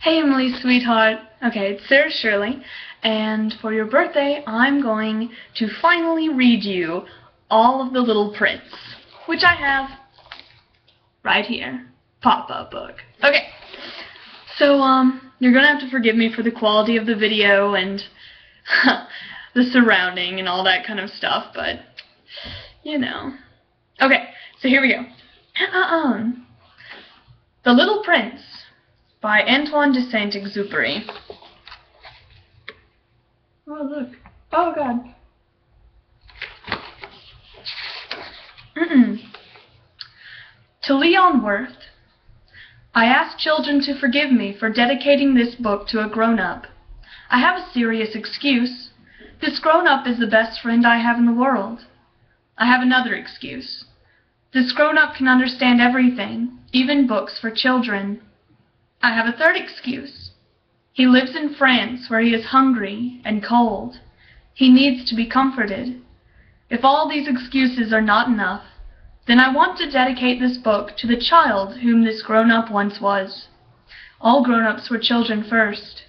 Hey Emily, sweetheart. Okay, it's Sarah Shirley, and for your birthday, I'm going to finally read you all of the Little Prince, which I have right here. Pop-up book. Okay, so, you're gonna have to forgive me for the quality of the video and the surrounding and all that kind of stuff, but, you know. Okay, so here we go. The Little Prince by Antoine de Saint-Exupery. Oh, look. Oh, God. To Leon Worth. I ask children to forgive me for dedicating this book to a grown-up. I have a serious excuse. This grown-up is the best friend I have in the world. I have another excuse. This grown-up can understand everything, even books for children. I have a third excuse. He lives in France where he is hungry and cold. He needs to be comforted. If all these excuses are not enough, then I want to dedicate this book to the child whom this grown-up once was. All grown-ups were children first,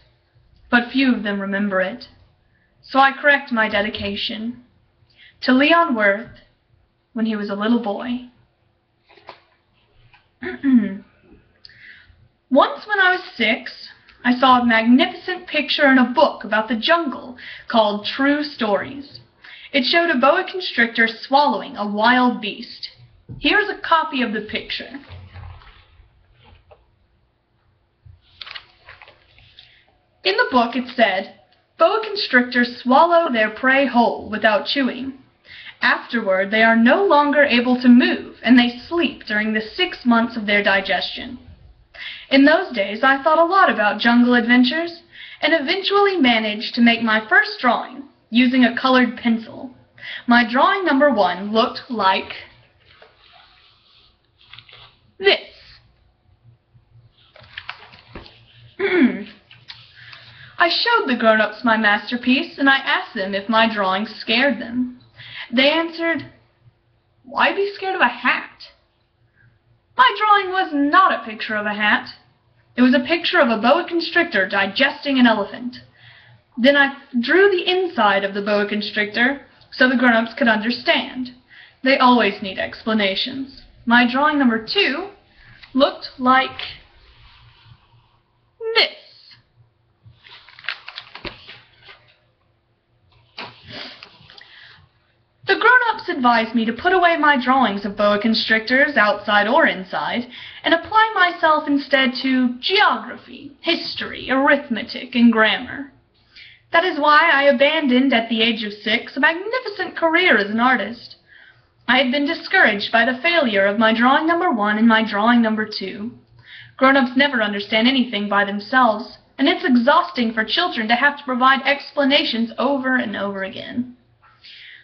but few of them remember it. So I correct my dedication. To Leon Worth, when he was a little boy. Once when I was 6, I saw a magnificent picture in a book about the jungle called True Stories. It showed a boa constrictor swallowing a wild beast. Here's a copy of the picture. In the book it said, boa constrictors swallow their prey whole without chewing. Afterward, they are no longer able to move, and they sleep during the 6 months of their digestion. In those days, I thought a lot about jungle adventures, and eventually managed to make my first drawing, using a colored pencil. My drawing number 1 looked like this. I showed the grown-ups my masterpiece, and I asked them if my drawing scared them. They answered, "Why be scared of a hat?" My drawing was not a picture of a hat. It was a picture of a boa constrictor digesting an elephant. Then I drew the inside of the boa constrictor so the grown-ups could understand. They always need explanations. My drawing number 2 looked like this. The grown-ups advised me to put away my drawings of boa constrictors, outside or inside, and apply myself instead to geography, history, arithmetic, and grammar. That is why I abandoned at the age of 6 a magnificent career as an artist. I had been discouraged by the failure of my drawing number 1 and my drawing number 2. Grown-ups never understand anything by themselves, and it's exhausting for children to have to provide explanations over and over again.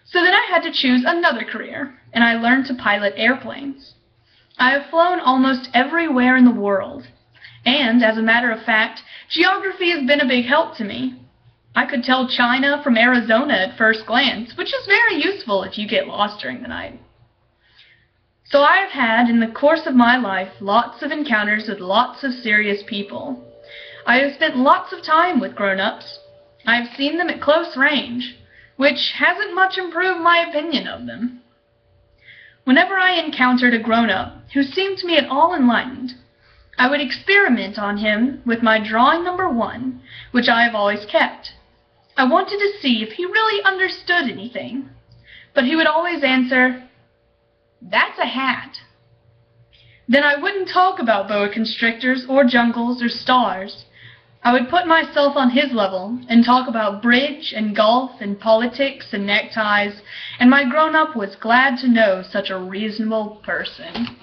So then I had to choose another career, and I learned to pilot airplanes. I have flown almost everywhere in the world, and, as a matter of fact, geography has been a big help to me. I could tell China from Arizona at first glance, which is very useful if you get lost during the night. So I have had, in the course of my life, lots of encounters with lots of serious people. I have spent lots of time with grown-ups. I have seen them at close range, which hasn't much improved my opinion of them. Whenever I encountered a grown-up who seemed to me at all enlightened, I would experiment on him with my drawing number 1, which I have always kept. I wanted to see if he really understood anything, but he would always answer, "That's a hat." Then I wouldn't talk about boa constrictors or jungles or stars. I would put myself on his level and talk about bridge and golf and politics and neckties, and my grown-up was glad to know such a reasonable person.